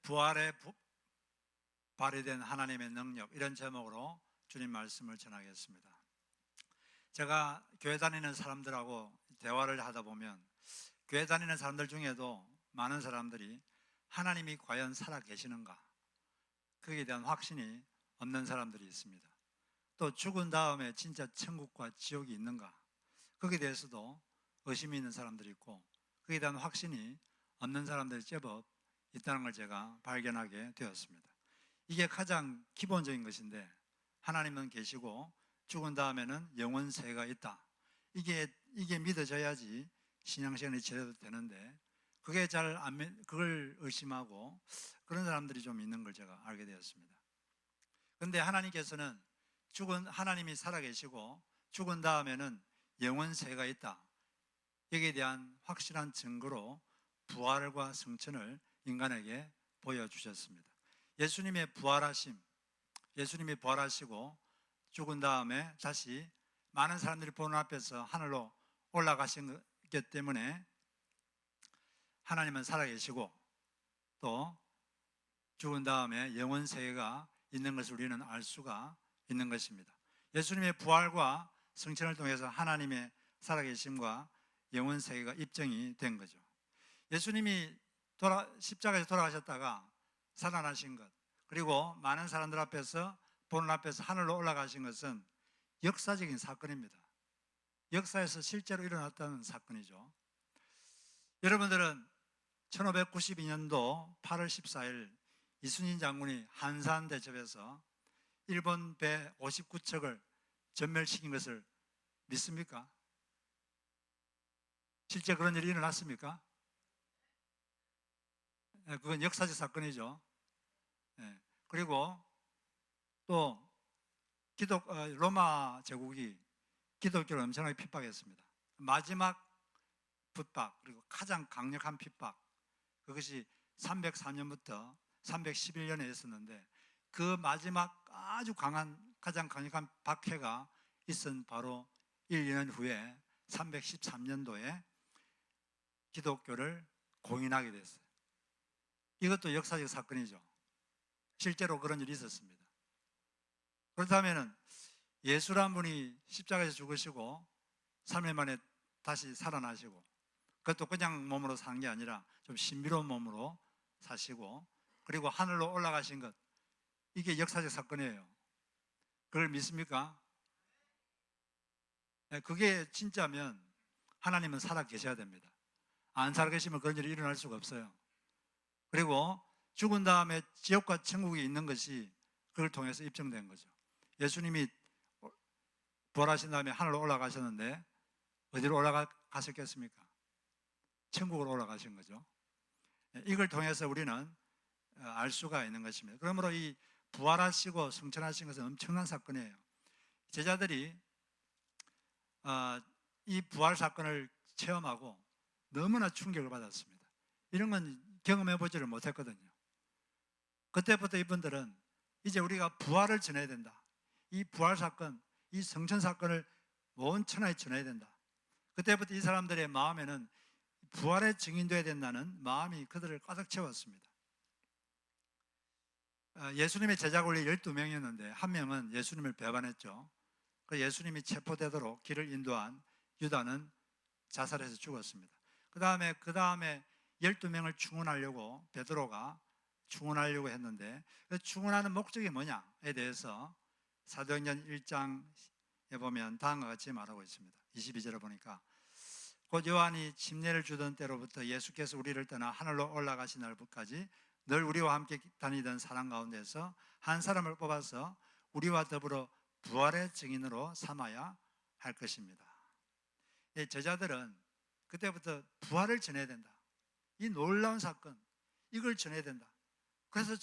부활에 발휘된 하나님의 능력, 이런 제목으로 주님 말씀을 전하겠습니다. 제가 교회 다니는 사람들하고 대화를 하다 보면 교회 다니는 사람들 중에도 많은 사람들이 하나님이 과연 살아 계시는가, 거기에 대한 확신이 없는 사람들이 있습니다. 또 죽은 다음에 진짜 천국과 지옥이 있는가, 거기에 대해서도 의심이 있는 사람들이 있고, 거기에 대한 확신이 없는 사람들이 제법 있다는 걸 제가 발견하게 되었습니다. 이게 가장 기본적인 것인데, 하나님은 계시고 죽은 다음에는 영원세가 있다, 이게 믿어져야지 신앙생활이 제대로 되는데, 그게 잘 안, 그걸 의심하고 그런 사람들이 좀 있는 걸 제가 알게 되었습니다. 그런데 하나님께서는 하나님이 살아계시고 죽은 다음에는 영원세가 있다, 여기에 대한 확실한 증거로 부활과 승천을 인간에게 보여주셨습니다. 예수님이 부활하시고 죽은 다음에 다시 많은 사람들이 보는 앞에서 하늘로 올라가신 것 때문에 하나님은 살아계시고 또 죽은 다음에 영원세계가 있는 것을 우리는 알 수가 있는 것입니다. 예수님의 부활과 승천을 통해서 하나님의 살아계심과 영원세계가 입증이 된 거죠. 예수님이 십자가에서 돌아가셨다가 살아나신 것, 그리고 많은 사람들 앞에서 보는 앞에서 하늘로 올라가신 것은 역사적인 사건입니다. 역사에서 실제로 일어났다는 사건이죠. 여러분들은 1592년도 8월 14일 이순신 장군이 한산 대첩에서 일본 배 59척을 전멸시킨 것을 믿습니까? 실제 그런 일이 일어났습니까? 그건 역사적 사건이죠. 그리고 또 로마 제국이 기독교를 엄청나게 핍박했습니다. 마지막 핍박, 그리고 가장 강력한 핍박, 그것이 304년부터 311년에 있었는데, 그 마지막 아주 가장 강력한 박해가 있은 바로 1, 2년 후에 313년도에 기독교를 공인하게 됐어요. 이것도 역사적 사건이죠. 실제로 그런 일이 있었습니다. 그렇다면 예수란 분이 십자가에서 죽으시고 3일 만에 다시 살아나시고, 그것도 그냥 몸으로 산 게 아니라 좀 신비로운 몸으로 사시고, 그리고 하늘로 올라가신 것, 이게 역사적 사건이에요. 그걸 믿습니까? 그게 진짜면 하나님은 살아 계셔야 됩니다. 안 살아 계시면 그런 일이 일어날 수가 없어요. 그리고 죽은 다음에 지옥과 천국이 있는 것이 그걸 통해서 입증된 거죠. 예수님이 부활하신 다음에 하늘로 올라가셨는데 어디로 올라가셨겠습니까? 천국으로 올라가신 거죠. 이걸 통해서 우리는 알 수가 있는 것입니다. 그러므로 이 부활하시고 승천하신 것은 엄청난 사건이에요. 제자들이 이 부활 사건을 체험하고 너무나 충격을 받았습니다. 이런 건 경험해 보지를 못했거든요. 그때부터 이분들은 이제 우리가 부활을 전해야 된다, 이 부활 사건, 이 승천 사건을 온 천하에 전해야 된다. 그때부터 이 사람들의 마음에는 부활의 증인되어야 된다는 마음이 그들을 가득 채웠습니다. 예수님의 제자가 원래 12명이었는데 한 명은 예수님을 배반했죠. 그 예수님이 체포되도록 길을 인도한 유다는 자살해서 죽었습니다. 그 다음에 12명을 충원하려고 베드로가 충원하려고 했는데, 그 충원하는 목적이 뭐냐에 대해서 사도행전 1장에 보면 다음과 같이 말하고 있습니다. 22절에 보니까 곧 요한이 침례를 주던 때로부터 예수께서 우리를 떠나 하늘로 올라가신 날까지 늘 우리와 함께 다니던 사람 가운데서 한 사람을 뽑아서 우리와 더불어 부활의 증인으로 삼아야 할 것입니다. 제자들은 그때부터 부활을 전해야 된다, 이 놀라운 사건, 이걸 전해야 된다. 그래서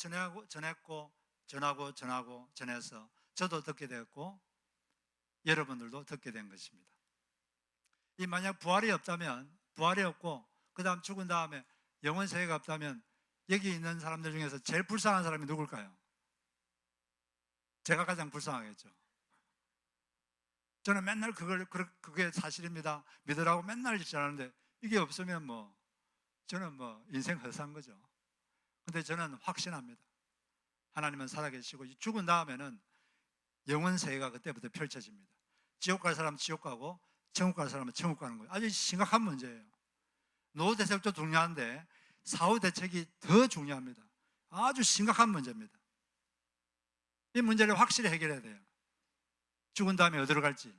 전해서 저도 듣게 되었고 여러분들도 듣게 된 것입니다. 이 만약 부활이 없고 그 다음 죽은 다음에 영원세계가 없다면 여기 있는 사람들 중에서 제일 불쌍한 사람이 누굴까요? 제가 가장 불쌍하겠죠. 저는 맨날 그게 사실입니다, 믿으라고 맨날 지랄하는데 이게 없으면 저는 인생 허사한 거죠. 근데 저는 확신합니다. 하나님은 살아계시고 죽은 다음에는 영원 세계가 그때부터 펼쳐집니다. 지옥 갈 사람은 지옥 가고 천국 갈 사람은 천국 가는 거예요. 아주 심각한 문제예요. 노후 대책도 중요한데 사후 대책이 더 중요합니다. 아주 심각한 문제입니다. 이 문제를 확실히 해결해야 돼요. 죽은 다음에 어디로 갈지.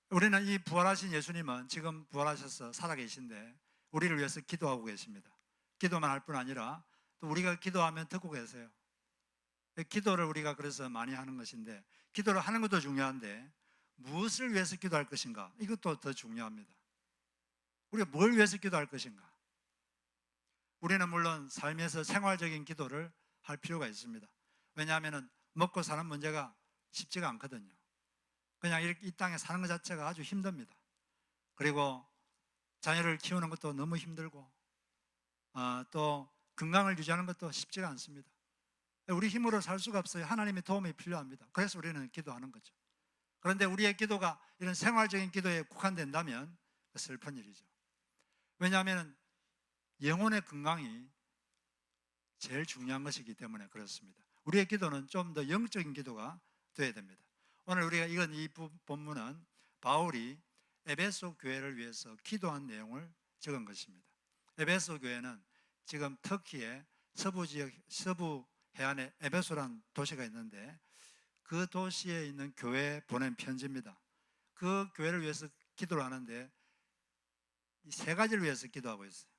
우리는 이 부활하신 예수님은 지금 부활하셔서 살아계신데 우리를 위해서 기도하고 계십니다. 기도만 할 뿐 아니라 또 우리가 기도하면 듣고 계세요. 기도를 우리가 그래서 많이 하는 것인데, 기도를 하는 것도 중요한데 무엇을 위해서 기도할 것인가, 이것도 더 중요합니다. 우리가 뭘 위해서 기도할 것인가. 우리는 물론 삶에서 생활적인 기도를 할 필요가 있습니다. 왜냐하면 먹고 사는 문제가 쉽지가 않거든요. 그냥 이렇게 이 땅에 사는 것 자체가 아주 힘듭니다. 그리고 자녀를 키우는 것도 너무 힘들고 또 건강을 유지하는 것도 쉽지가 않습니다. 우리 힘으로 살 수가 없어요. 하나님의 도움이 필요합니다. 그래서 우리는 기도하는 거죠. 그런데 우리의 기도가 이런 생활적인 기도에 국한된다면 슬픈 일이죠. 왜냐하면 영혼의 건강이 제일 중요한 것이기 때문에 그렇습니다. 우리의 기도는 좀 더 영적인 기도가 되어야 됩니다. 오늘 우리가 읽은 이 본문은 바울이 에베소 교회를 위해서 기도한 내용을 적은 것입니다. 에베소 교회는 지금 터키의 서부 지역, 서부 해안에 에베소라는 도시가 있는데 그 도시에 있는 교회에 보낸 편지입니다. 그 교회를 위해서 기도를 하는데 이 세 가지를 위해서 기도하고 있어요.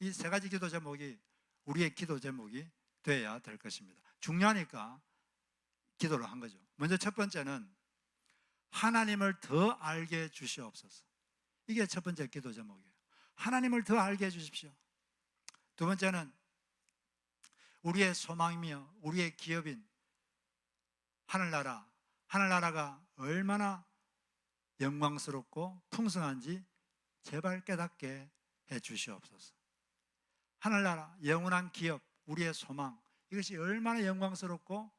이 세 가지 기도 제목이 우리의 기도 제목이 되어야 될 것입니다. 중요하니까 기도를 한 거죠. 먼저 첫 번째는 하나님을 더 알게 해 주시옵소서. 이게 첫 번째 기도 제목이에요. 하나님을 더 알게 해 주십시오. 두 번째는 우리의 소망이며 우리의 기업인 하늘나라가 얼마나 영광스럽고 풍성한지 제발 깨닫게 해 주시옵소서. 하늘나라, 영원한 기업, 우리의 소망, 이것이 얼마나 영광스럽고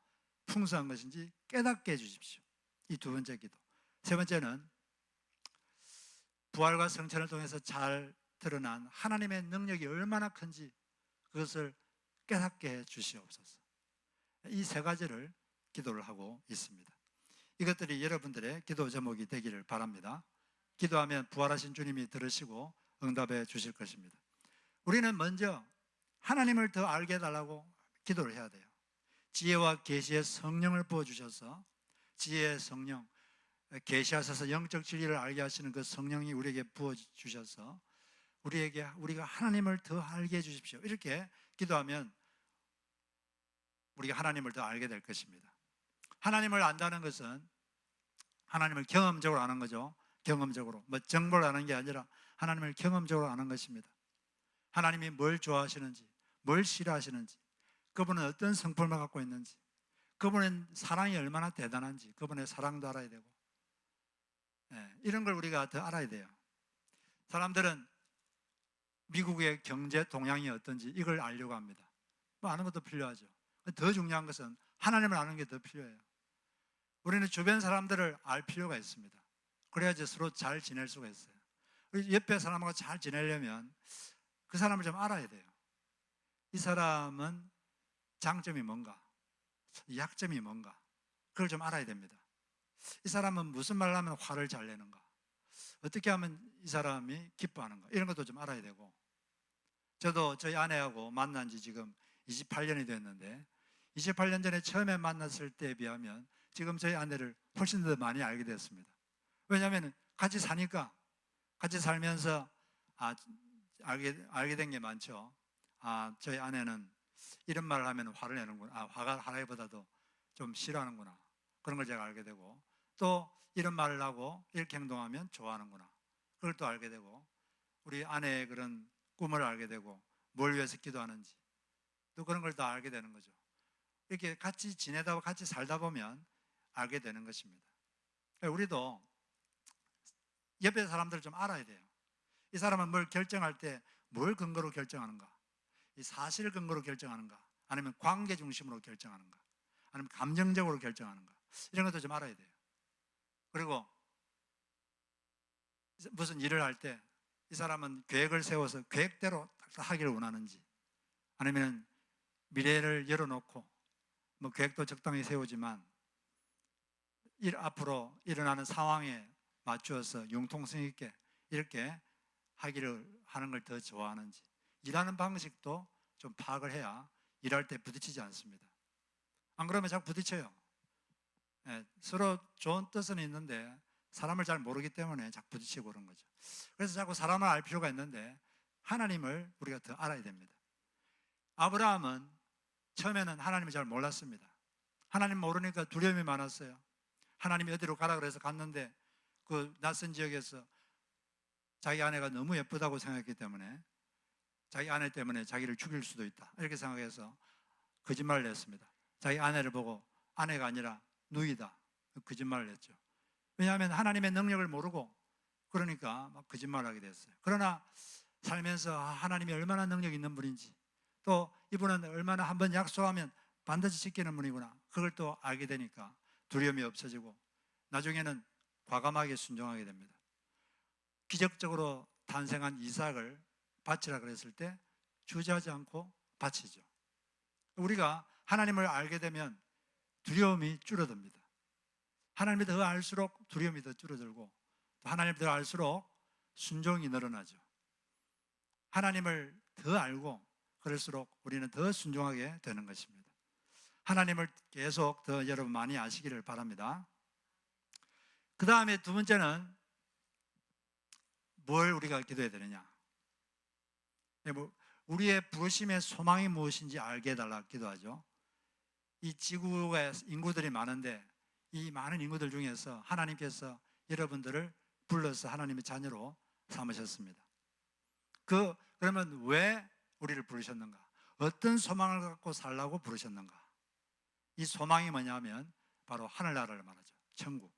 풍성한 것인지 깨닫게 해 주십시오. 이 두 번째 기도. 세 번째는 부활과 성천을 통해서 잘 드러난 하나님의 능력이 얼마나 큰지 그것을 깨닫게 해 주시옵소서. 이 세 가지를 기도를 하고 있습니다. 이것들이 여러분들의 기도 제목이 되기를 바랍니다. 기도하면 부활하신 주님이 들으시고 응답해 주실 것입니다. 우리는 먼저 하나님을 더 알게 해달라고 기도를 해야 돼요. 지혜와 계시의 성령을 부어주셔서 지혜의 성령, 계시하셔서 영적 진리를 알게 하시는 그 성령이 우리에게 부어주셔서 우리가 하나님을 더 알게 해주십시오. 이렇게 기도하면 우리가 하나님을 더 알게 될 것입니다. 하나님을 안다는 것은 하나님을 경험적으로 아는 거죠. 경험적으로, 정보를 아는 게 아니라 하나님을 경험적으로 아는 것입니다. 하나님이 뭘 좋아하시는지, 뭘 싫어하시는지, 그분은 어떤 성품을 갖고 있는지, 그분의 사랑이 얼마나 대단한지, 그분의 사랑도 알아야 되고, 이런 걸 우리가 더 알아야 돼요. 사람들은 미국의 경제 동향이 어떤지 이걸 알려고 합니다. 아는 것도 필요하죠. 더 중요한 것은 하나님을 아는 게 더 필요해요. 우리는 주변 사람들을 알 필요가 있습니다. 그래야지 서로 잘 지낼 수가 있어요. 옆에 사람하고 잘 지내려면 그 사람을 좀 알아야 돼요. 이 사람은 장점이 뭔가, 약점이 뭔가, 그걸 좀 알아야 됩니다. 이 사람은 무슨 말을 하면 화를 잘 내는가, 어떻게 하면 이 사람이 기뻐하는가, 이런 것도 좀 알아야 되고. 저도 저희 아내하고 만난 지 지금 28년이 됐는데 28년 전에 처음에 만났을 때에 비하면 지금 저희 아내를 훨씬 더 많이 알게 됐습니다. 왜냐하면 같이 사니까, 같이 살면서 알게 된 게 많죠. 저희 아내는 이런 말을 하면 화를 내는구나, 화가 하라기보다도 좀 싫어하는구나, 그런 걸 제가 알게 되고, 또 이런 말을 하고 이렇게 행동하면 좋아하는구나, 그걸 또 알게 되고, 우리 아내의 그런 꿈을 알게 되고, 뭘 위해서 기도하는지 또 그런 걸 다 알게 되는 거죠. 이렇게 같이 지내다 같이 살다 보면 알게 되는 것입니다. 우리도 옆에 사람들을 좀 알아야 돼요. 이 사람은 뭘 결정할 때 뭘 근거로 결정하는가, 이 사실을 근거로 결정하는가, 아니면 관계 중심으로 결정하는가, 아니면 감정적으로 결정하는가, 이런 것도 좀 알아야 돼요. 그리고 무슨 일을 할 때 이 사람은 계획을 세워서 계획대로 하기를 원하는지, 아니면 미래를 열어놓고 뭐 계획도 적당히 세우지만 앞으로 일어나는 상황에 맞추어서 융통성 있게 이렇게 하는 걸 더 좋아하는지, 일하는 방식도 좀 파악을 해야 일할 때 부딪히지 않습니다. 안 그러면 자꾸 부딪혀요. 서로 좋은 뜻은 있는데 사람을 잘 모르기 때문에 자꾸 부딪히고 그런 거죠. 그래서 자꾸 사람을 알 필요가 있는데 하나님을 우리가 더 알아야 됩니다. 아브라함은 처음에는 하나님을 잘 몰랐습니다. 하나님 모르니까 두려움이 많았어요. 하나님이 어디로 가라 그래서 갔는데 그 낯선 지역에서 자기 아내가 너무 예쁘다고 생각했기 때문에 자기 아내 때문에 자기를 죽일 수도 있다 이렇게 생각해서 거짓말을 했습니다. 자기 아내를 보고 아내가 아니라 누이다 거짓말을 했죠. 왜냐하면 하나님의 능력을 모르고 그러니까 막 거짓말을 하게 됐어요. 그러나 살면서 하나님이 얼마나 능력 있는 분인지, 또 이분은 얼마나 한번 약속하면 반드시 지키는 분이구나, 그걸 또 알게 되니까 두려움이 없어지고 나중에는 과감하게 순종하게 됩니다. 기적적으로 탄생한 이삭을 바치라 그랬을 때 주저하지 않고 바치죠. 우리가 하나님을 알게 되면 두려움이 줄어듭니다. 하나님을 더 알수록 두려움이 더 줄어들고, 또 하나님을 더 알수록 순종이 늘어나죠. 하나님을 더 알고 그럴수록 우리는 더 순종하게 되는 것입니다. 하나님을 계속 더 여러분 많이 아시기를 바랍니다. 그 다음에 두 번째는 뭘 우리가 기도해야 되느냐? 우리의 부르심의 소망이 무엇인지 알게 해달라 기도하죠. 이 지구에 인구들이 많은데 이 많은 인구들 중에서 하나님께서 여러분들을 불러서 하나님의 자녀로 삼으셨습니다. 그러면 왜 우리를 부르셨는가? 어떤 소망을 갖고 살라고 부르셨는가? 이 소망이 뭐냐면 바로 하늘나라를 말하죠. 천국.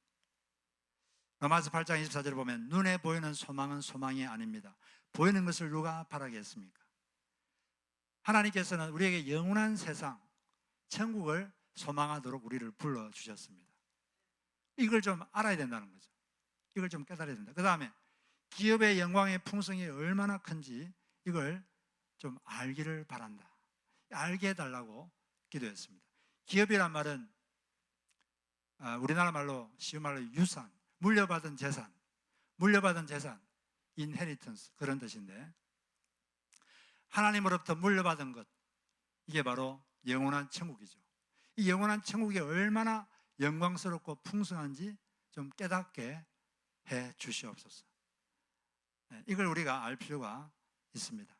로마서 8장 24절을 보면 눈에 보이는 소망은 소망이 아닙니다. 보이는 것을 누가 바라겠습니까? 하나님께서는 우리에게 영원한 세상, 천국을 소망하도록 우리를 불러주셨습니다. 이걸 좀 알아야 된다는 거죠. 이걸 좀 깨달아야 된다. 그 다음에 기업의 영광의 풍성이 얼마나 큰지 이걸 좀 알기를 바란다. 알게 해달라고 기도했습니다. 기업이란 말은 우리나라 말로 쉬운 말로 유산, 물려받은 재산, inheritance 그런 뜻인데, 하나님으로부터 물려받은 것, 이게 바로 영원한 천국이죠. 이 영원한 천국이 얼마나 영광스럽고 풍성한지 좀 깨닫게 해 주시옵소서. 이걸 우리가 알 필요가 있습니다.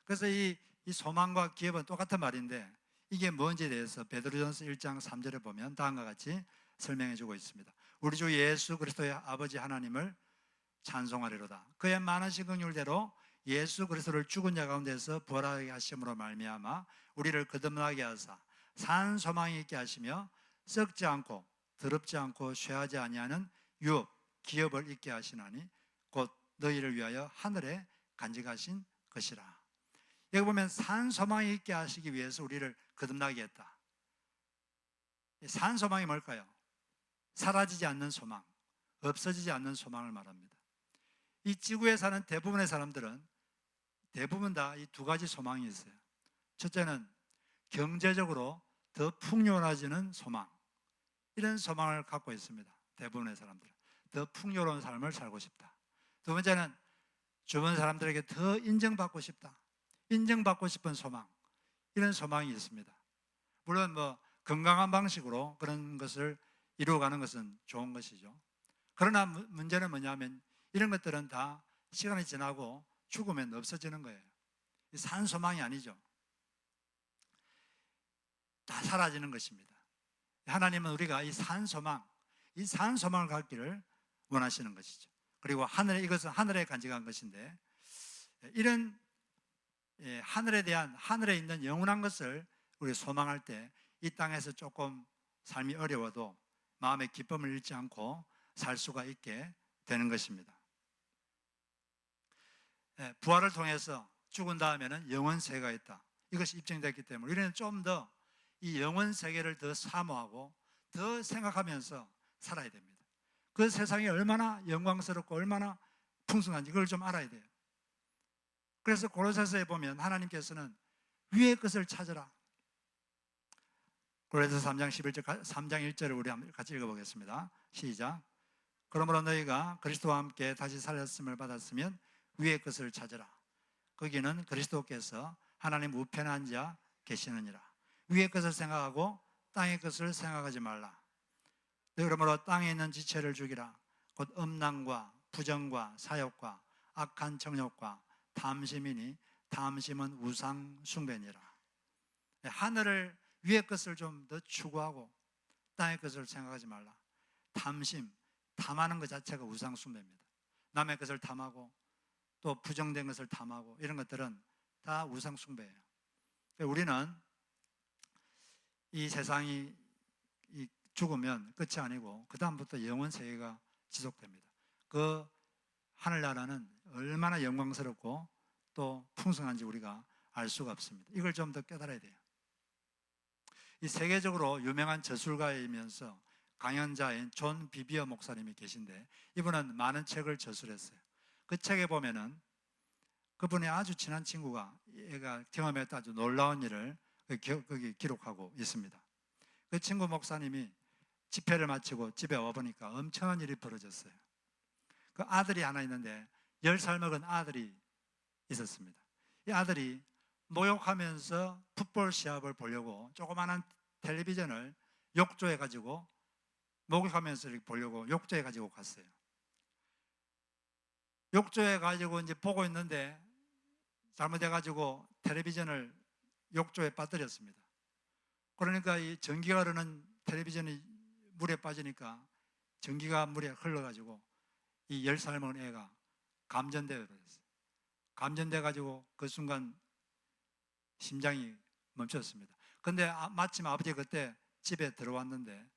그래서 이 소망과 기업은 똑같은 말인데 이게 뭔지에 대해서 베드로전서 1장 3절에 보면 다음과 같이 설명해 주고 있습니다. 우리 주 예수 그리스도의 아버지 하나님을 찬송하리로다. 그의 많으신 긍휼대로 예수 그리스도를 죽은 자 가운데서 부활하게 하심으로 말미암아 우리를 거듭나게 하사 산 소망이 있게 하시며 썩지 않고 더럽지 않고 쇠하지 아니하는 유업 기업을 있게 하시나니 곧 너희를 위하여 하늘에 간직하신 것이라. 여기 보면 산 소망이 있게 하시기 위해서 우리를 거듭나게 했다. 산 소망이 뭘까요? 사라지지 않는 소망, 없어지지 않는 소망을 말합니다. 이 지구에 사는 대부분의 사람들은 대부분 다 이 두 가지 소망이 있어요. 첫째는 경제적으로 더 풍요로워지는 소망, 이런 소망을 갖고 있습니다. 대부분의 사람들은 더 풍요로운 삶을 살고 싶다. 두 번째는 주변 사람들에게 더 인정받고 싶다, 인정받고 싶은 소망, 이런 소망이 있습니다. 물론 건강한 방식으로 그런 것을 이루어가는 것은 좋은 것이죠. 그러나 문제는 뭐냐면 이런 것들은 다 시간이 지나고 죽으면 없어지는 거예요. 산 소망이 아니죠. 다 사라지는 것입니다. 하나님은 우리가 이 산 소망을 갖기를 원하시는 것이죠. 그리고 이것은 하늘에 간직한 것인데, 이런 하늘에 있는 영원한 것을 우리 소망할 때 이 땅에서 조금 삶이 어려워도 마음의 기쁨을 잃지 않고 살 수가 있게 되는 것입니다. 부활을 통해서 죽은 다음에는 영원 세계가 있다. 이것이 입증됐기 때문에 우리는 좀 더 이 영원 세계를 더 사모하고 더 생각하면서 살아야 됩니다. 그 세상이 얼마나 영광스럽고 얼마나 풍성한지 그걸 좀 알아야 돼요. 그래서 고로새서에 보면 하나님께서는 위의 것을 찾으라. 고로새서 3장 11절, 3장 1절을 우리 한번 같이 읽어보겠습니다. 시작. 그러므로 너희가 그리스도와 함께 다시 살렸음을 받았으면 위의 것을 찾으라. 거기는 그리스도께서 하나님 우편에 앉아 계시느니라. 위의 것을 생각하고 땅의 것을 생각하지 말라. 그러므로 땅에 있는 지체를 죽이라. 곧 음란과 부정과 사욕과 악한 정욕과 탐심이니 탐심은 우상 숭배니라. 하늘을 위의 것을 좀 더 추구하고 땅의 것을 생각하지 말라. 탐심, 탐하는 것 자체가 우상 숭배입니다. 남의 것을 탐하고 또 부정된 것을 탐하고 이런 것들은 다 우상 숭배예요. 우리는 이 세상이 죽으면 끝이 아니고 그 다음부터 영원 세계가 지속됩니다. 그 하늘나라는 얼마나 영광스럽고 또 풍성한지 우리가 알 수가 없습니다. 이걸 좀 더 깨달아야 돼요. 이 세계적으로 유명한 저술가이면서 강연자인 존 비비어 목사님이 계신데 이분은 많은 책을 저술했어요. 그 책에 보면은 그분의 아주 친한 친구가 얘가 경험했던 아주 놀라운 일을 거기 기록하고 있습니다. 그 친구 목사님이 집회를 마치고 집에 와보니까 엄청난 일이 벌어졌어요. 그 아들이 하나 있는데 10살 먹은 아들이 있었습니다. 이 아들이 목욕하면서 풋볼 시합을 보려고 조그마한 텔레비전을 욕조해 가지고 목욕하면서 이렇게 보려고 욕조해 가지고 갔어요. 욕조해 가지고 이제 보고 있는데 잘못해 가지고 텔레비전을 욕조에 빠뜨렸습니다. 그러니까 이 전기가 흐르는 텔레비전이 물에 빠지니까 전기가 물에 흘러 가지고 이 10살 먹은 애가 감전되어 버렸어요. 감전돼 가지고 그 순간 심장이 멈췄습니다. 근데 마침 아버지가 그때 집에 들어왔는데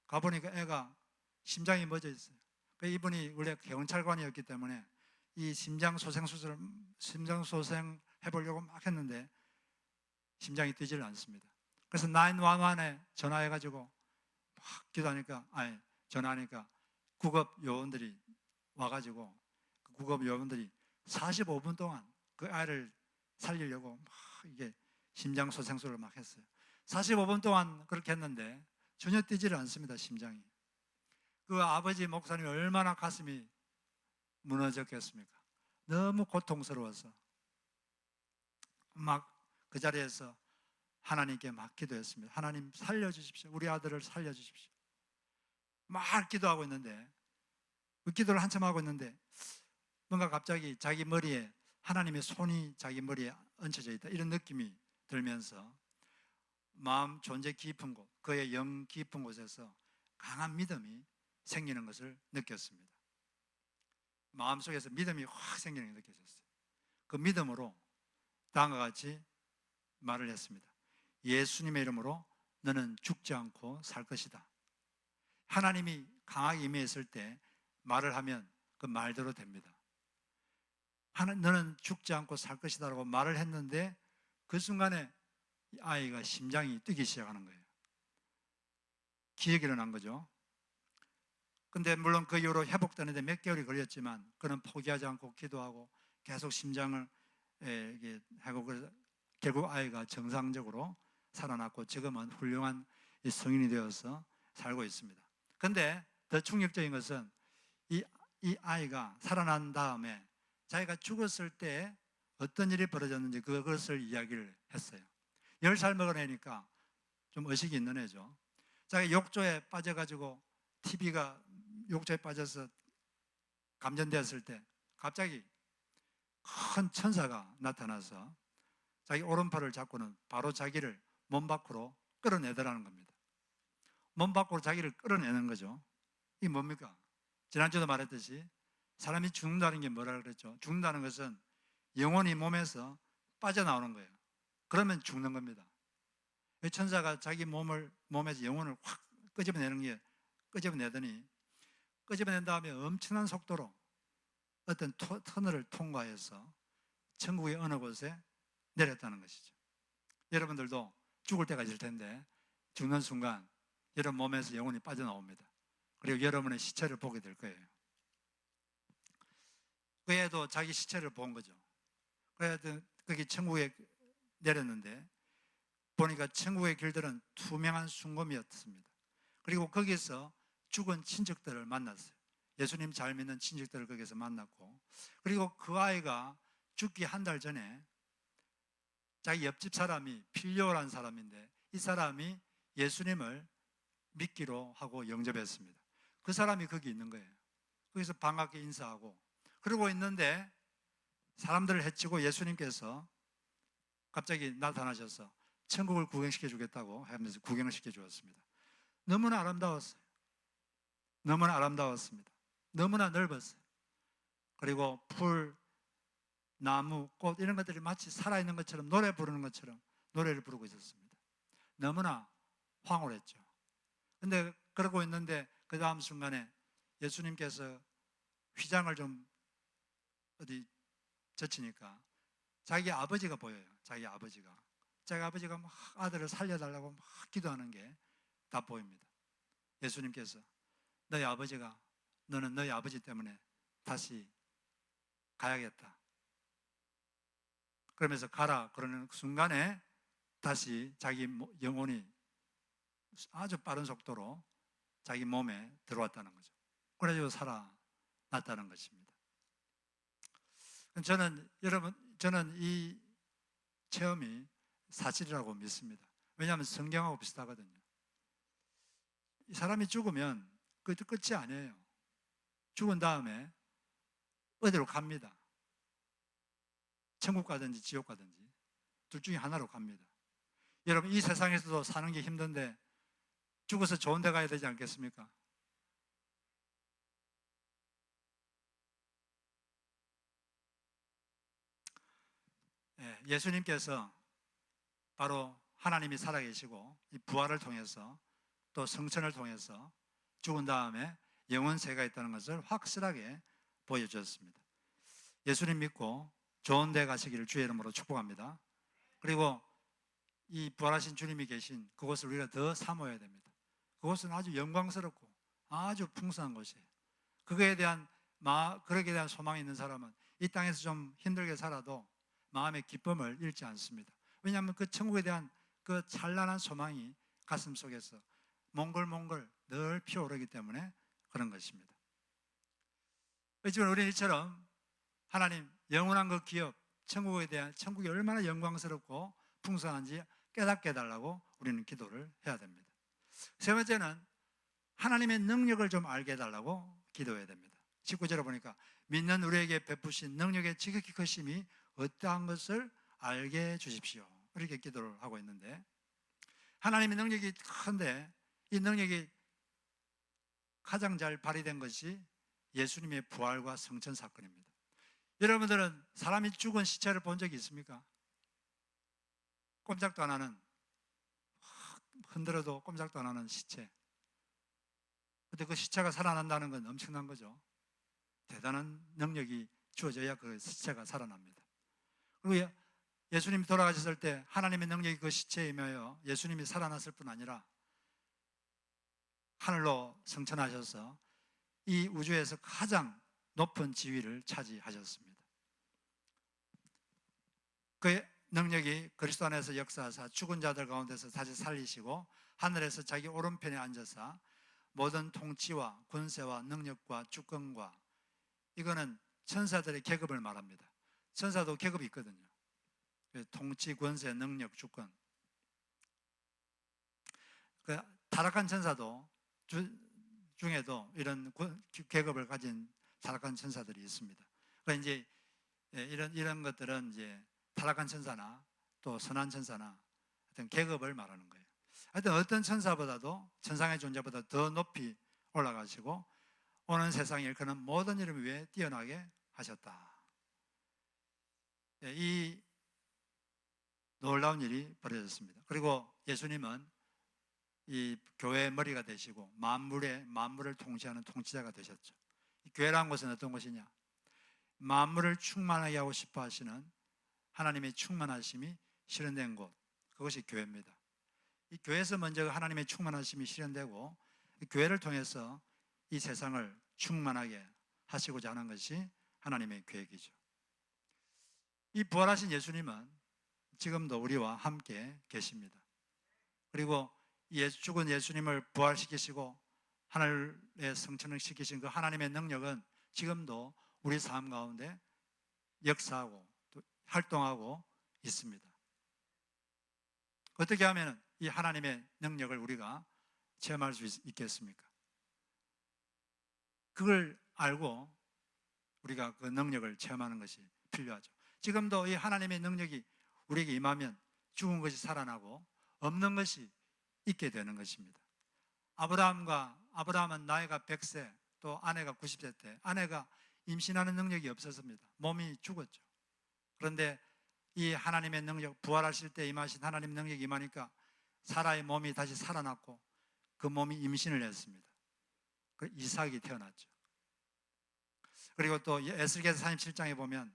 가보니까 애가 심장이 멎어 있어요. 이분이 원래 경찰관이었기 때문에 이 심장소생 해보려고 막 했는데 심장이 뛰질 않습니다. 그래서 911에 전화해가지고 막 기도하니까, 전화하니까 구급 요원들이 와가지고 그 구급 요원들이 45분 동안 그 아이를 살리려고 막 이게 심장소생술을 막 했어요. 45분 동안 그렇게 했는데 전혀 뛰지를 않습니다, 심장이. 그 아버지 목사님이 얼마나 가슴이 무너졌겠습니까? 너무 고통스러워서 막 그 자리에서 하나님께 막 기도했습니다. 하나님 살려주십시오. 우리 아들을 살려주십시오. 막 기도하고 있는데 그 기도를 한참 하고 있는데 뭔가 갑자기 자기 머리에 하나님의 손이 자기 머리에 얹혀져 있다 이런 느낌이 들면서 마음 존재 깊은 곳, 그의 영 깊은 곳에서 강한 믿음이 생기는 것을 느꼈습니다. 마음속에서 믿음이 확 생기는 게 느껴졌어요. 그 믿음으로 다음과 같이 말을 했습니다. 예수님의 이름으로 너는 죽지 않고 살 것이다. 하나님이 강하게 임했을 때 말을 하면 그 말대로 됩니다. 너는 죽지 않고 살 것이다 라고 말을 했는데 그 순간에 아이가 심장이 뛰기 시작하는 거예요. 기적이 일어난 거죠. 근데 물론 그 이후로 회복되는데 몇 개월이 걸렸지만 그는 포기하지 않고 기도하고 계속 심장을 하고 결국 아이가 정상적으로 살아났고 지금은 훌륭한 성인이 되어서 살고 있습니다. 근데 더 충격적인 것은 이 아이가 살아난 다음에 자기가 죽었을 때 어떤 일이 벌어졌는지 그것을 이야기를 했어요. 10살 먹은 애니까 좀 의식이 있는 애죠. 자기 욕조에 빠져가지고 TV가 욕조에 빠져서 감전되었을 때 갑자기 큰 천사가 나타나서 자기 오른팔을 잡고는 바로 자기를 몸 밖으로 끌어내더라는 겁니다. 몸 밖으로 자기를 끌어내는 거죠. 이게 뭡니까? 지난주도 말했듯이 사람이 죽는다는 게 뭐라 그랬죠? 죽는다는 것은 영혼이 몸에서 빠져나오는 거예요. 그러면 죽는 겁니다. 천사가 자기 몸에서 영혼을 확 끄집어내더니 끄집어낸 다음에 엄청난 속도로 어떤 터널을 통과해서 천국의 어느 곳에 내렸다는 것이죠. 여러분들도 죽을 때가 있을 텐데 죽는 순간 여러분 몸에서 영혼이 빠져나옵니다. 그리고 여러분의 시체를 보게 될 거예요. 그 애도 자기 시체를 본 거죠. 그래야 거기 천국에 내렸는데 보니까 천국의 길들은 투명한 순금이었습니다. 그리고 거기서 죽은 친척들을 만났어요. 예수님 잘 믿는 친척들을 거기서 만났고, 그리고 그 아이가 죽기 한 달 전에 자기 옆집 사람이 필요한 사람인데 이 사람이 예수님을 믿기로 하고 영접했습니다. 그 사람이 거기 있는 거예요. 거기서 반갑게 인사하고 그러고 있는데 사람들을 해치고 예수님께서 갑자기 나타나셔서 천국을 구경시켜 주겠다고 하면서 구경을 시켜 주었습니다. 너무나 아름다웠어요. 너무나 아름다웠습니다. 너무나 넓었어요. 그리고 풀, 나무, 꽃 이런 것들이 마치 살아있는 것처럼 노래 부르는 것처럼 노래를 부르고 있었습니다. 너무나 황홀했죠. 근데 그러고 있는데 그 다음 순간에 예수님께서 휘장을 좀 어디 젖히니까 자기 아버지가 보여요. 자기 아버지가 막 아들을 살려달라고 막 기도하는 게 다 보입니다. 예수님께서 너는 너희 아버지 때문에 다시 가야겠다. 그러면서 가라 그러는 순간에 다시 자기 영혼이 아주 빠른 속도로 자기 몸에 들어왔다는 거죠. 그래서 살아났다는 것입니다. 저는 이 체험이 사실이라고 믿습니다. 왜냐하면 성경하고 비슷하거든요. 이 사람이 죽으면 그것도 끝이 아니에요. 죽은 다음에 어디로 갑니다. 천국 가든지 지옥 가든지 둘 중에 하나로 갑니다. 여러분 이 세상에서도 사는 게 힘든데 죽어서 좋은 데 가야 되지 않겠습니까? 예수님께서 바로 하나님이 살아계시고 이 부활을 통해서 또 성천을 통해서 죽은 다음에 영원세가 있다는 것을 확실하게 보여주었습니다. 예수님 믿고 좋은 데 가시기를 주의 이름으로 축복합니다. 그리고 이 부활하신 주님이 계신 그곳을 우리가 더 사모해야 됩니다. 그곳은 아주 영광스럽고 아주 풍성한 곳이에요. 그거에 대한 소망이 있는 사람은 이 땅에서 좀 힘들게 살아도 마음의 기쁨을 잃지 않습니다. 왜냐하면 그 천국에 대한 그 찬란한 소망이 가슴 속에서 몽글몽글 늘 피어오르기 때문에 그런 것입니다. 어쩌면 우리는 이처럼 하나님 영원한 그 기업, 천국이 얼마나 영광스럽고 풍성한지 깨닫게 해달라고 우리는 기도를 해야 됩니다. 세 번째는 하나님의 능력을 좀 알게 해달라고 기도해야 됩니다. 19절에 보니까 믿는 우리에게 베푸신 능력의 지극히 크심이 어떠한 것을 알게 해 주십시오. 이렇게 기도를 하고 있는데 하나님의 능력이 큰데 이 능력이 가장 잘 발휘된 것이 예수님의 부활과 성천 사건입니다. 여러분들은 사람이 죽은 시체를 본 적이 있습니까? 꼼짝도 안 하는, 흔들어도 꼼짝도 안 하는 시체. 근데 그 시체가 살아난다는 건 엄청난 거죠. 대단한 능력이 주어져야 그 시체가 살아납니다. 그리고 예수님이 돌아가셨을 때 하나님의 능력이 그 시체에 임하여 예수님이 살아났을 뿐 아니라 하늘로 승천하셔서 이 우주에서 가장 높은 지위를 차지하셨습니다. 그 능력이 그리스도 안에서 역사하사 죽은 자들 가운데서 다시 살리시고 하늘에서 자기 오른편에 앉아서 모든 통치와 권세와 능력과 주권과, 이거는 천사들의 계급을 말합니다. 천사도 계급이 있거든요. 통치, 권세, 능력, 주권. 그 타락한 천사도 중에도 이런 계급을 가진 타락한 천사들이 있습니다. 그러니까 이제 이런 것들은 이제 타락한 천사나 또 선한 천사나 어떤 계급을 말하는 거예요. 하여튼 어떤 천사보다도 천상의 존재보다 더 높이 올라가시고 오는 세상에 일컫는 모든 이름 위에 뛰어나게 하셨다. 이 놀라운 일이 벌어졌습니다. 그리고 예수님은 이 교회의 머리가 되시고 만물을 통치하는 통치자가 되셨죠. 이 교회라는 것은 어떤 것이냐? 만물을 충만하게 하고 싶어 하시는 하나님의 충만하심이 실현된 곳, 그것이 교회입니다. 이 교회에서 먼저 하나님의 충만하심이 실현되고 이 교회를 통해서 이 세상을 충만하게 하시고자 하는 것이 하나님의 계획이죠. 이 부활하신 예수님은 지금도 우리와 함께 계십니다. 그리고 죽은 예수님을 부활시키시고 하늘에 성천을 시키신 그 하나님의 능력은 지금도 우리 삶 가운데 역사하고 또 활동하고 있습니다. 어떻게 하면 이 하나님의 능력을 우리가 체험할 수 있겠습니까? 그걸 알고 우리가 그 능력을 체험하는 것이 필요하죠. 지금도 이 하나님의 능력이 우리에게 임하면 죽은 것이 살아나고 없는 것이 있게 되는 것입니다. 아브라함은 나이가 100세, 또 아내가 90세 때 아내가 임신하는 능력이 없었습니다. 몸이 죽었죠. 그런데 이 하나님의 능력, 부활하실 때 임하신 하나님의 능력이 임하니까 사라의 몸이 다시 살아났고 그 몸이 임신을 했습니다. 그 이삭이 태어났죠. 그리고 또 에스겔서 37장에 보면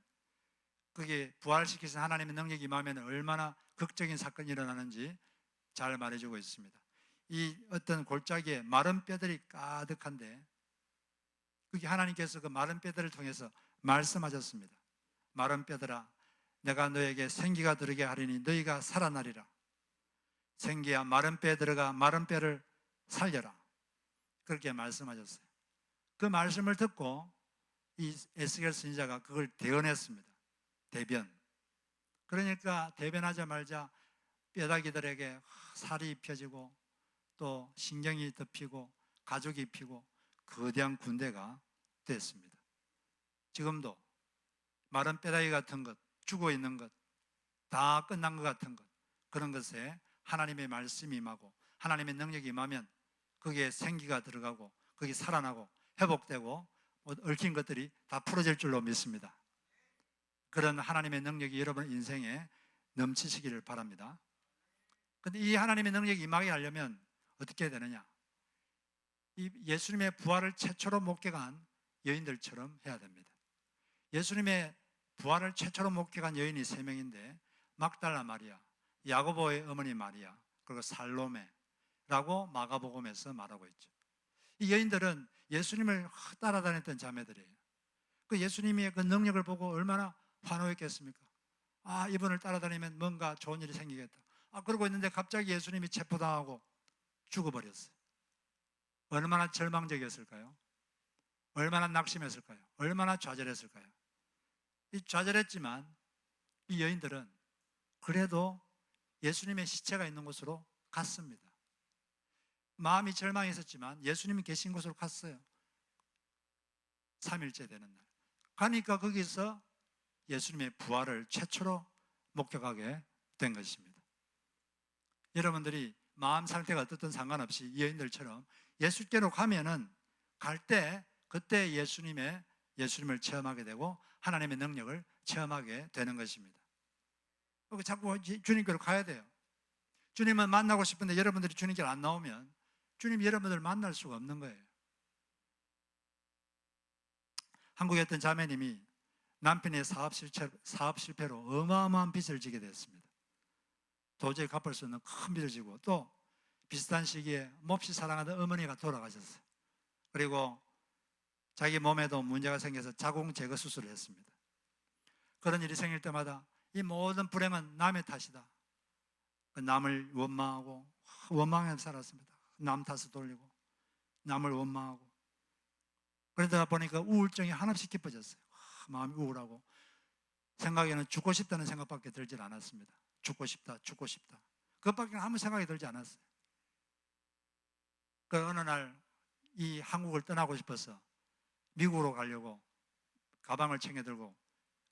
그게 부활시키신 하나님의 능력이 임하면 얼마나 극적인 사건이 일어나는지 잘 말해주고 있습니다. 이 어떤 골짜기에 마른 뼈들이 가득한데 그게 하나님께서 그 마른 뼈들을 통해서 말씀하셨습니다. 마른 뼈들아, 내가 너에게 생기가 들게 하리니 너희가 살아나리라. 생기야 마른 뼈에 들어가 마른 뼈를 살려라. 그렇게 말씀하셨어요. 그 말씀을 듣고 이 에스겔 선지자가 그걸 대언했습니다. 대변. 그러니까 대변하자마자 뼈다귀들에게 살이 입혀지고 또 신경이 덮이고 가죽이 입히고 거대한 군대가 됐습니다. 지금도 마른 뼈다귀 같은 것, 죽어 있는 것, 다 끝난 것 같은 것, 그런 것에 하나님의 말씀이 임하고 하나님의 능력이 임하면 거기에 생기가 들어가고 거기 살아나고 회복되고 얽힌 것들이 다 풀어질 줄로 믿습니다. 그런 하나님의 능력이 여러분 인생에 넘치시기를 바랍니다. 그런데 이 하나님의 능력이 임하게 하려면 어떻게 해야 되느냐? 이 예수님의 부활을 최초로 목격한 여인들처럼 해야 됩니다. 예수님의 부활을 최초로 목격한 여인이 3명인데 막달라 마리아, 야고보의 어머니 마리아, 그리고 살로메라고 마가복음에서 말하고 있죠. 이 여인들은 예수님을 따라다녔던 자매들이에요. 그 예수님의 그 능력을 보고 얼마나 환호했겠습니까? 아, 이분을 따라다니면 뭔가 좋은 일이 생기겠다. 그러고 있는데 갑자기 예수님이 체포당하고 죽어버렸어요. 얼마나 절망적이었을까요? 얼마나 낙심했을까요? 얼마나 좌절했을까요? 이 좌절했지만 이 여인들은 그래도 예수님의 시체가 있는 곳으로 갔습니다. 마음이 절망했었지만 예수님이 계신 곳으로 갔어요. 3일째 되는 날. 가니까 거기서 예수님의 부활을 최초로 목격하게 된 것입니다. 여러분들이 마음 상태가 어떻든 상관없이 이 여인들처럼 예수께로 가면은 갈 때 그때 예수님을 체험하게 되고 하나님의 능력을 체험하게 되는 것입니다. 자꾸 주님께로 가야 돼요. 주님을 만나고 싶은데 여러분들이 주님께 안 나오면 주님 여러분들을 만날 수가 없는 거예요. 한국의 어떤 자매님이 남편의 사업 실패로 어마어마한 빚을 지게 됐습니다. 도저히 갚을 수 없는 큰 빚을 지고 또 비슷한 시기에 몹시 사랑하던 어머니가 돌아가셨어요. 그리고 자기 몸에도 문제가 생겨서 자궁 제거 수술을 했습니다. 그런 일이 생길 때마다 이 모든 불행은 남의 탓이다. 남을 원망하면서 살았습니다. 남 탓을 돌리고 남을 원망하고 그러다 보니까 우울증이 한없이 깊어졌어요. 마음이 우울하고 생각에는 죽고 싶다는 생각밖에 들질 않았습니다. 죽고 싶다. 그것밖에 아무 생각이 들지 않았어요. 그 어느 날 이 한국을 떠나고 싶어서 미국으로 가려고 가방을 챙겨 들고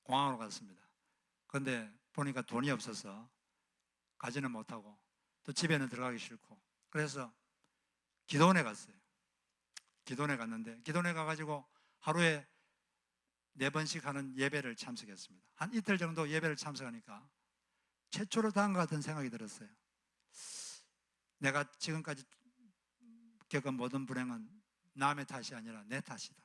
공항으로 갔습니다. 그런데 보니까 돈이 없어서 가지는 못하고 또 집에는 들어가기 싫고 그래서 기도원에 갔어요. 기도원에 갔는데 기도원에 가가지고 하루에 4번씩 하는 예배를 참석했습니다. 한 이틀 정도 예배를 참석하니까 최초로 당한 것 같은 생각이 들었어요. 내가 지금까지 겪은 모든 불행은 남의 탓이 아니라 내 탓이다.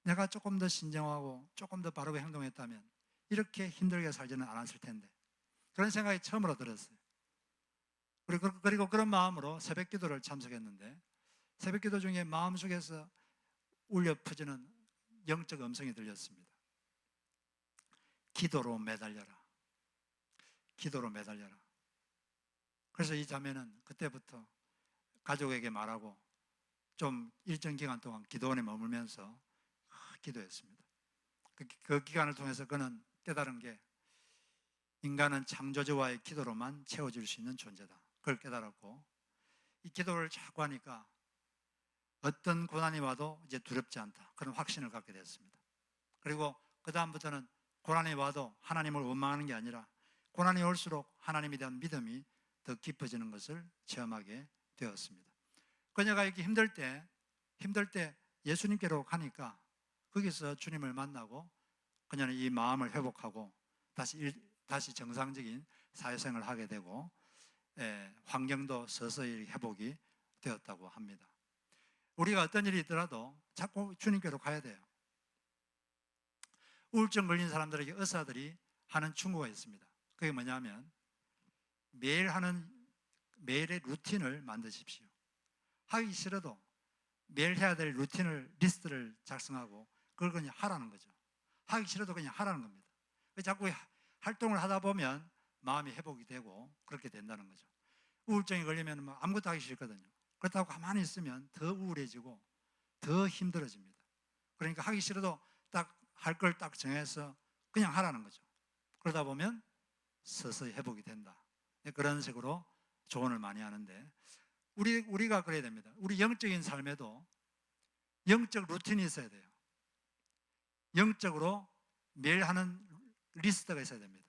내가 조금 더 신중하고 조금 더 바르게 행동했다면 이렇게 힘들게 살지는 않았을 텐데 그런 생각이 처음으로 들었어요. 그리고 그런 마음으로 새벽 기도를 참석했는데 새벽 기도 중에 마음속에서 울려 퍼지는 영적 음성이 들렸습니다. 기도로 매달려라. 기도로 매달려라. 그래서 이 자매는 그때부터 가족에게 말하고 좀 일정 기간 동안 기도원에 머물면서 기도했습니다. 그 기간을 통해서 그는 깨달은 게 인간은 창조주와의 기도로만 채워질 수 있는 존재다. 그걸 깨달았고, 이 기도를 자꾸 하니까 어떤 고난이 와도 이제 두렵지 않다, 그런 확신을 갖게 됐습니다. 그리고 그 다음부터는 고난이 와도 하나님을 원망하는 게 아니라 고난이 올수록 하나님에 대한 믿음이 더 깊어지는 것을 체험하게 되었습니다. 그녀가 이렇게 힘들 때 예수님께로 가니까 거기서 주님을 만나고 그녀는 이 마음을 회복하고 다시 정상적인 사회생활을 하게 되고, 환경도 서서히 회복이 되었다고 합니다. 우리가 어떤 일이 있더라도 자꾸 주님께로 가야 돼요. 우울증 걸린 사람들에게 의사들이 하는 충고가 있습니다. 그게 뭐냐면 매일의 루틴을 만드십시오. 하기 싫어도 매일 해야 될 리스트를 작성하고 그걸 그냥 하라는 거죠. 하기 싫어도 그냥 하라는 겁니다. 자꾸 활동을 하다 보면 마음이 회복이 되고 그렇게 된다는 거죠. 우울증이 걸리면 아무것도 하기 싫거든요. 그렇다고 가만히 있으면 더 우울해지고 더 힘들어집니다. 그러니까 하기 싫어도 딱 할 걸 딱 정해서 그냥 하라는 거죠. 그러다 보면 서서히 회복이 된다. 그런 식으로 조언을 많이 하는데, 우리가 그래야 됩니다. 우리 영적인 삶에도 영적 루틴이 있어야 돼요. 영적으로 매일 하는 리스트가 있어야 됩니다.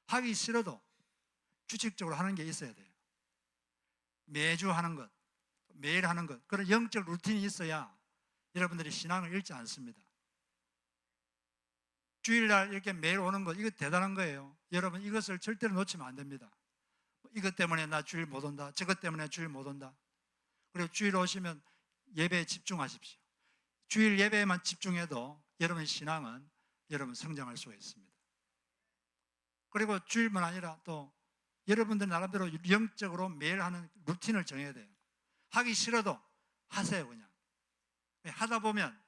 하기 싫어도 규칙적으로 하는 게 있어야 돼요. 매주 하는 것, 매일 하는 것, 그런 영적 루틴이 있어야 여러분들이 신앙을 잃지 않습니다. 주일날 이렇게 매일 오는 것, 이거 대단한 거예요. 여러분, 이것을 절대로 놓치면 안 됩니다. 이것 때문에 나 주일 못 온다, 저것 때문에 주일 못 온다. 그리고 주일 오시면 예배에 집중하십시오. 주일 예배에만 집중해도 여러분의 신앙은 여러분 성장할 수가 있습니다. 그리고 주일만 아니라 또 여러분들 나름대로 영적으로 매일 하는 루틴을 정해야 돼요. 하기 싫어도 하세요. 그냥 하다 보면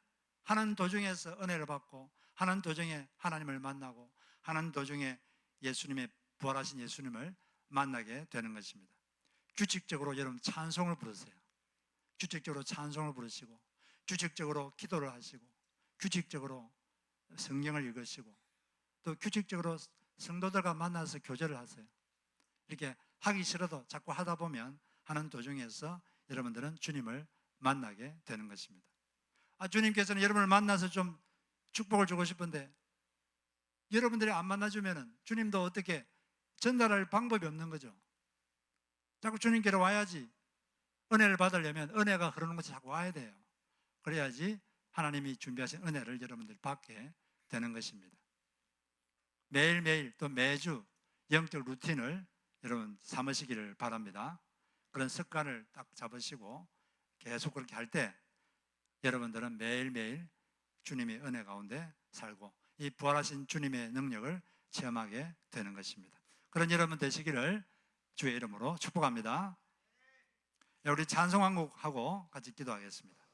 하는 도중에서 은혜를 받고, 하는 도중에 하나님을 만나고, 하는 도중에 예수님의 부활하신 예수님을 만나게 되는 것입니다. 규칙적으로 여러분 찬송을 부르세요. 규칙적으로 찬송을 부르시고, 규칙적으로 기도를 하시고, 규칙적으로 성경을 읽으시고, 또 규칙적으로 성도들과 만나서 교제를 하세요. 이렇게 하기 싫어도 자꾸 하다 보면 하는 도중에서 여러분들은 주님을 만나게 되는 것입니다. 주님께서는 여러분을 만나서 좀 축복을 주고 싶은데 여러분들이 안 만나주면 주님도 어떻게 전달할 방법이 없는 거죠. 자꾸 주님께로 와야지. 은혜를 받으려면 은혜가 흐르는 곳에 자꾸 와야 돼요. 그래야지 하나님이 준비하신 은혜를 여러분들이 받게 되는 것입니다. 매일매일 또 매주 영적 루틴을 여러분 삼으시기를 바랍니다. 그런 습관을 딱 잡으시고 계속 그렇게 할 때 여러분들은 매일매일 주님의 은혜 가운데 살고 이 부활하신 주님의 능력을 체험하게 되는 것입니다. 그런 여러분 되시기를 주의 이름으로 축복합니다. 우리 찬송 한 곡 하고 같이 기도하겠습니다.